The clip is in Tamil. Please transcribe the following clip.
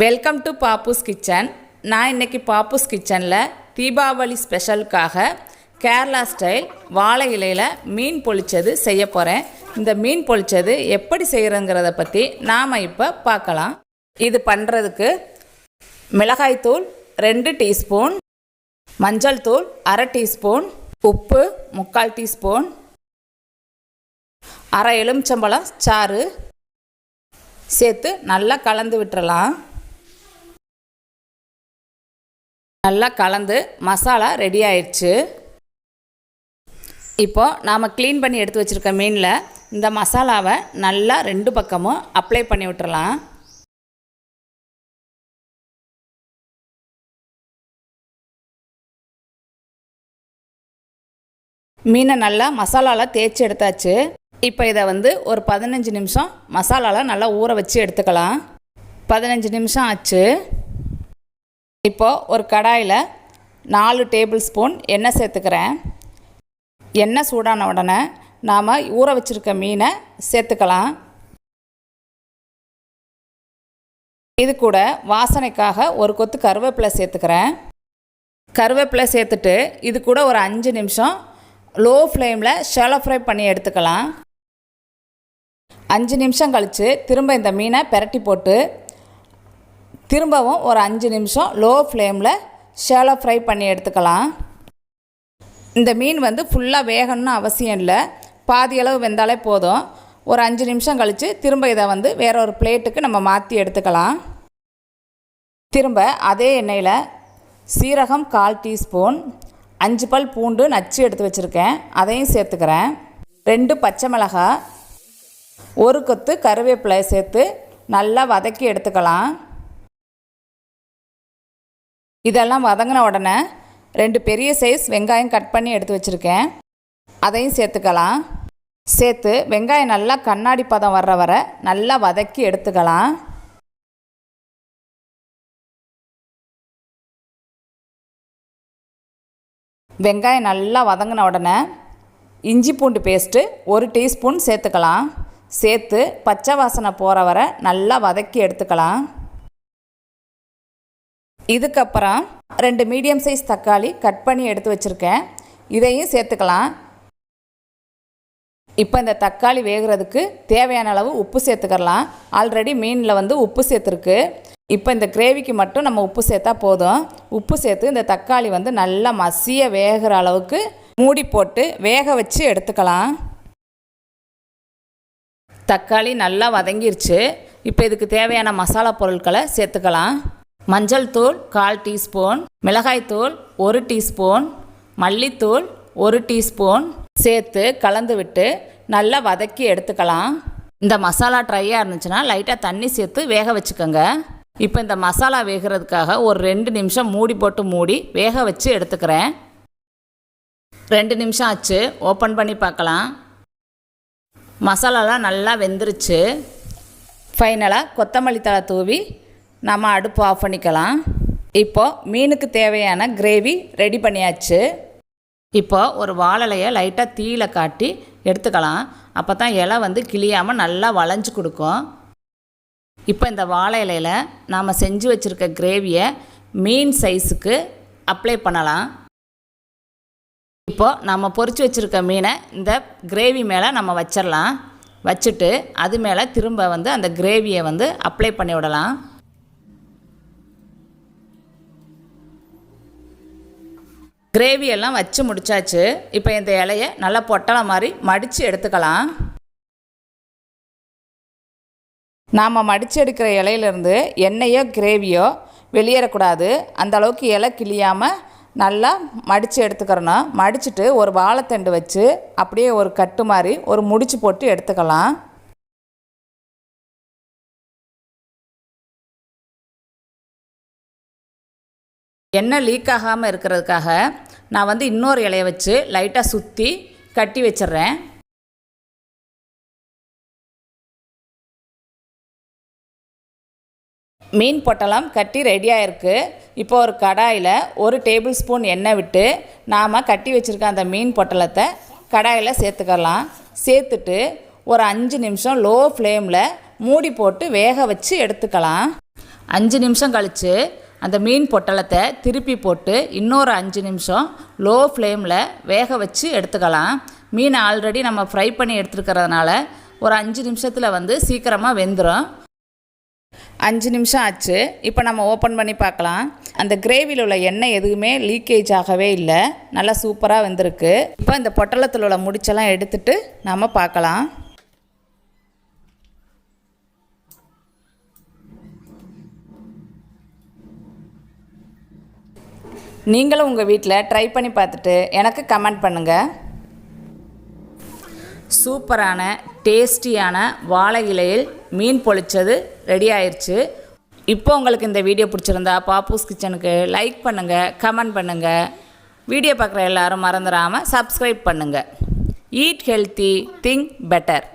Welcome to Pappus kitchen. நான் இன்றைக்கி பாப்புஸ் கிச்சனில் தீபாவளி ஸ்பெஷலுக்காக கேரளா ஸ்டைல் வாழை இலையில் மீன் பொழிச்சது செய்ய போகிறேன். இந்த மீன் பொழிச்சது எப்படி செய்கிறங்கிறத பற்றி நாம் இப்போ பார்க்கலாம். இது பண்ணுறதுக்கு மிளகாய்த்தூள் 2 டீஸ்பூன், மஞ்சள் தூள் 1/2 டீஸ்பூன், உப்பு 3/4 டீஸ்பூன், அரை எலுமிச்சம்பழம் சாறு சேர்த்து நல்லா கலந்து விட்டுறலாம். நல்லா கலந்து மசாலா ரெடி ஆயிடுச்சு. இப்போது நாம் க்ளீன் பண்ணி எடுத்து வச்சுருக்க மீனில் இந்த மசாலாவை நல்லா 2 பக்கமும் அப்ளை பண்ணி விட்டுறலாம். மீனை நல்லா மசாலாவில் தேய்ச்சி எடுத்தாச்சு. இப்போ இதை ஒரு 15 நிமிஷம் மசாலாவில் நல்லா ஊற வச்சு எடுத்துக்கலாம். 15 நிமிஷம் ஆச்சு. இப்போது ஒரு கடாயில் 4 டேபிள் ஸ்பூன் எண்ணெய் சேர்த்துக்கிறேன். எண்ணெய் சூடான உடனே நாம் ஊற வச்சுருக்க மீனை சேர்த்துக்கலாம். இது கூட வாசனைக்காக ஒரு கொத்து கருவேப்பிலை சேர்த்துக்கிறேன். கருவேப்பிலை சேர்த்துட்டு இது கூட ஒரு 5 நிமிஷம் லோ ஃப்ளேமில் ஷாலோ ஃப்ரை பண்ணி எடுத்துக்கலாம். 5 நிமிஷம் கழித்து திரும்ப இந்த மீனை பெரட்டி போட்டு திரும்பவும் ஒரு 5 நிமிஷம் லோ ஃப்ளேமில் ஷாலோ ஃப்ரை பண்ணி எடுத்துக்கலாம். இந்த மீன் ஃபுல்லாக வேகணும்னு அவசியம் இல்லை, பாதி அளவு வெந்தாலே போதும். ஒரு 5 நிமிஷம் கழித்து திரும்ப இதை வேற ஒரு பிளேட்டுக்கு நம்ம மாற்றி எடுத்துக்கலாம். திரும்ப அதே எண்ணெயில் சீரகம் 1/4 டீஸ்பூன், 5 பல் பூண்டு நச்சு எடுத்து வச்சுருக்கேன், அதையும் சேர்த்துக்கிறேன். 2 பச்சை மிளகாய், 1 கொத்து கருவேப்பிலை சேர்த்து நல்லா வதக்கி எடுத்துக்கலாம். இதெல்லாம் வதங்கின உடனே 2 பெரிய சைஸ் வெங்காயம் கட் பண்ணி எடுத்து வச்சுருக்கேன், அதையும் சேர்த்துக்கலாம். சேர்த்து வெங்காயம் நல்லா கண்ணாடி பதம் வர்ற வரை நல்லா வதக்கி எடுத்துக்கலாம். வெங்காயம் நல்லா வதங்கின உடனே இஞ்சி பூண்டு பேஸ்ட்டு 1 டீஸ்பூன் சேர்த்துக்கலாம். சேர்த்து பச்சை வாசனை போகிற வரை நல்லா வதக்கி எடுத்துக்கலாம். இதுக்கப்புறம் 2 மீடியம் சைஸ் தக்காளி கட் பண்ணி எடுத்து வச்சுருக்கேன், இதையும் சேர்த்துக்கலாம். இப்போ இந்த தக்காளி வேகிறதுக்கு தேவையான அளவு உப்பு சேர்த்துக்கலாம். ஆல்ரெடி மீனில் உப்பு சேர்த்துருக்கு. இப்போ இந்த கிரேவிக்கு மட்டும் நம்ம உப்பு சேர்த்தா போதும். உப்பு சேர்த்து இந்த தக்காளி நல்லா மசிய வேகிற அளவுக்கு மூடி போட்டு வேக வச்சு எடுத்துக்கலாம். தக்காளி நல்லா வதங்கிருச்சு. இப்போ இதுக்கு தேவையான மசாலா பொருட்களை சேர்த்துக்கலாம். மஞ்சள் தூள் 1/4 டீஸ்பூன், மிளகாய்த்தூள் 1 டீஸ்பூன், மல்லித்தூள் 1 டீஸ்பூன் சேர்த்து கலந்து விட்டு நல்லா வதக்கி எடுத்துக்கலாம். இந்த மசாலா ட்ரையாக இருந்துச்சுன்னா லைட்டாக தண்ணி சேர்த்து வேக வச்சுக்கோங்க. இப்போ இந்த மசாலா வேகிறதுக்காக ஒரு 2 நிமிஷம் மூடி போட்டு மூடி வேக வச்சு எடுத்துக்கிறேன். 2 நிமிஷம் ஆச்சு. ஓப்பன் பண்ணி பார்க்கலாம். மசாலாலாம் நல்லா வெந்துருச்சு. ஃபைனலாக கொத்தமல்லி தழை தூவி நம்ம அடுப்பு ஆஃப் பண்ணிக்கலாம். இப்போது மீனுக்கு தேவையான கிரேவி ரெடி பண்ணியாச்சு. இப்போது ஒரு வாழலையை லைட்டாக தீயில் காட்டி எடுத்துக்கலாம். அப்போ தான் இலை கிளியாமல் நல்லா வளைஞ்சு கொடுக்கும். இப்போ இந்த வாழை இலையில் நாம் செஞ்சு வச்சுருக்க கிரேவியை மீன் சைஸுக்கு அப்ளை பண்ணலாம். இப்போது நம்ம பொரிச்சு வச்சுருக்க மீனை இந்த கிரேவி மேலே நம்ம வச்சிடலாம். வச்சுட்டு அது மேலே திரும்ப அந்த கிரேவியை அப்ளை பண்ணி விடலாம். கிரேவியெல்லாம் வச்சு முடித்தாச்சு. இப்போ இந்த இலையை நல்லா பொட்டலை மாதிரி மடித்து எடுத்துக்கலாம். நாம் மடித்து எடுக்கிற இலையிலேருந்து எண்ணெயோ கிரேவியோ வெளியேறக்கூடாது. அந்தளவுக்கு இலை கிளியாமல் நல்லா மடித்து எடுத்துக்கிறணும். மடிச்சுட்டு ஒரு வாழைத்தண்டு வச்சு அப்படியே ஒரு கட்டு மாதிரி ஒரு முடிச்சு போட்டு எடுத்துக்கலாம். எண்ணெய் லீக் ஆகாமல் இருக்கிறதுக்காக நான் இன்னொரு இலையை வச்சு லைட்டாக சுற்றி கட்டி வச்சிட்றேன். மீன் பொட்டலம் கட்டி ரெடியாக இருக்குது. இப்போ ஒரு கடாயில் 1 டேபிள் ஸ்பூன் எண்ணெய் விட்டு நாம் கட்டி வச்சுருக்க அந்த மீன் பொட்டலத்தை கடாயில் சேர்த்துக்கலாம். சேர்த்துட்டு ஒரு 5 நிமிஷம் லோ ஃப்ளேமில் மூடி போட்டு வேக வச்சு எடுத்துக்கலாம். 5 நிமிஷம் கழித்து அந்த மீன் பொட்டலத்தை திருப்பி போட்டு இன்னொரு 5 நிமிஷம் லோ ஃப்ளேமில் வேக வச்சு எடுத்துக்கலாம். மீன் ஆல்ரெடி நம்ம ஃப்ரை பண்ணி எடுத்துருக்கிறதுனால ஒரு 5 நிமிஷத்தில் வந்து சீக்கிரமாக வெந்துடும். 5 நிமிஷம் ஆச்சு. இப்போ நம்ம ஓப்பன் பண்ணி பார்க்கலாம். அந்த கிரேவியில் உள்ள எண்ணெய் எதுவுமே லீக்கேஜ் ஆகவே இல்லை, நல்லா சூப்பராக வெந்திருக்கு. இப்போ இந்த பொட்டலத்தில் உள்ள முடிச்செல்லாம் எடுத்துட்டு நம்ம பார்க்கலாம். நீங்களும் உங்கள் வீட்டில் ட்ரை பண்ணி பார்த்துட்டு எனக்கு கமெண்ட் பண்ணுங்கள். சூப்பரான டேஸ்டியான வாழை இலையில் மீன் பொளிச்சது ரெடி ஆயிடுச்சு. இப்போ உங்களுக்கு இந்த வீடியோ பிடிச்சிருந்தா பாப்பூஸ் கிச்சனுக்கு லைக் பண்ணுங்கள், கமெண்ட் பண்ணுங்கள். வீடியோ பார்க்குற எல்லோரும் மறந்துடாமல் சப்ஸ்கிரைப் பண்ணுங்கள். Eat healthy, think better.